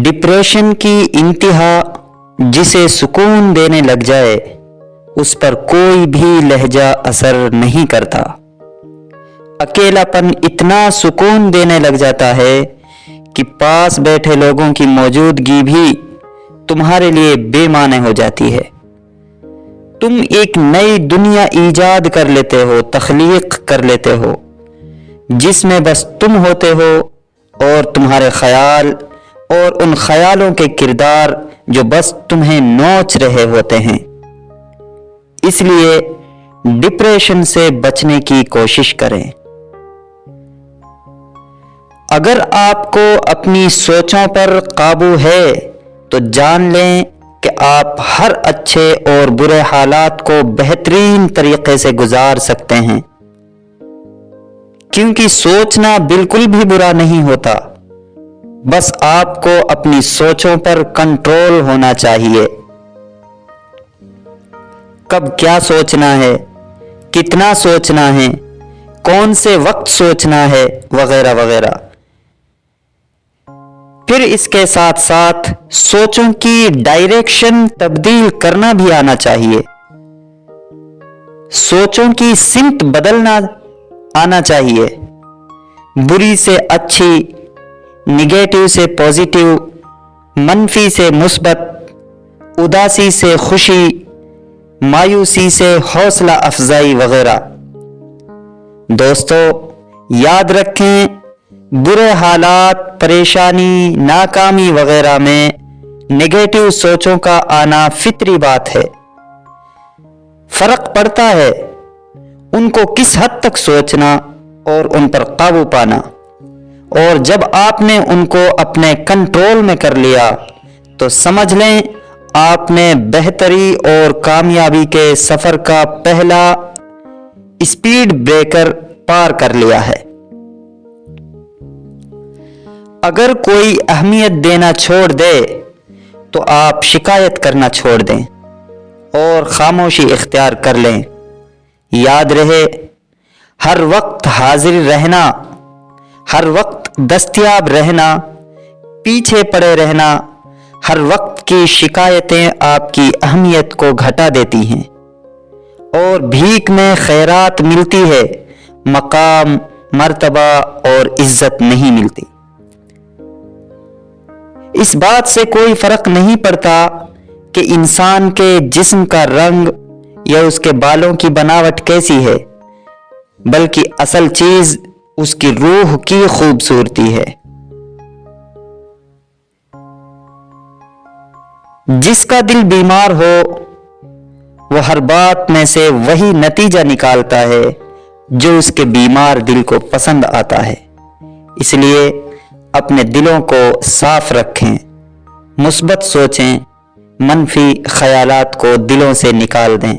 Depression کی انتہا جسے سکون دینے لگ جائے اس پر کوئی بھی لہجہ اثر نہیں کرتا۔ اکیلا پن اتنا سکون دینے لگ جاتا ہے کہ پاس بیٹھے لوگوں کی موجودگی بھی تمہارے لیے بے معنی ہو جاتی ہے۔ تم ایک نئی دنیا ایجاد کر لیتے ہو، تخلیق کر لیتے ہو، جس میں بس تم ہوتے ہو اور تمہارے خیال اور ان خیالوں کے کردار جو بس تمہیں نوچ رہے ہوتے ہیں۔ اس لیے ڈپریشن سے بچنے کی کوشش کریں۔ اگر آپ کو اپنی سوچوں پر قابو ہے تو جان لیں کہ آپ ہر اچھے اور برے حالات کو بہترین طریقے سے گزار سکتے ہیں، کیونکہ سوچنا بالکل بھی برا نہیں ہوتا، بس آپ کو اپنی سوچوں پر کنٹرول ہونا چاہیے۔ کب کیا سوچنا ہے، کتنا سوچنا ہے، کون سے وقت سوچنا ہے، وغیرہ وغیرہ۔ پھر اس کے ساتھ ساتھ سوچوں کی ڈائریکشن تبدیل کرنا بھی آنا چاہیے، سوچوں کی سمت بدلنا آنا چاہیے، بری سے اچھی، نگیٹو سے پازیٹیو، منفی سے مثبت، اداسی سے خوشی، مایوسی سے حوصلہ افزائی وغیرہ۔ دوستو یاد رکھیں، برے حالات، پریشانی، ناکامی وغیرہ میں نگیٹو سوچوں کا آنا فطری بات ہے۔ فرق پڑتا ہے ان کو کس حد تک سوچنا اور ان پر قابو پانا، اور جب آپ نے ان کو اپنے کنٹرول میں کر لیا تو سمجھ لیں آپ نے بہتری اور کامیابی کے سفر کا پہلا اسپیڈ بریکر پار کر لیا ہے۔ اگر کوئی اہمیت دینا چھوڑ دے تو آپ شکایت کرنا چھوڑ دیں اور خاموشی اختیار کر لیں۔ یاد رہے، ہر وقت حاضر رہنا، ہر وقت دستیاب رہنا، پیچھے پڑے رہنا، ہر وقت کی شکایتیں آپ کی اہمیت کو گھٹا دیتی ہیں، اور بھیک میں خیرات ملتی ہے، مقام، مرتبہ اور عزت نہیں ملتی۔ اس بات سے کوئی فرق نہیں پڑتا کہ انسان کے جسم کا رنگ یا اس کے بالوں کی بناوٹ کیسی ہے، بلکہ اصل چیز اس کی روح کی خوبصورتی ہے۔ جس کا دل بیمار ہو وہ ہر بات میں سے وہی نتیجہ نکالتا ہے جو اس کے بیمار دل کو پسند آتا ہے۔ اس لیے اپنے دلوں کو صاف رکھیں، مثبت سوچیں، منفی خیالات کو دلوں سے نکال دیں۔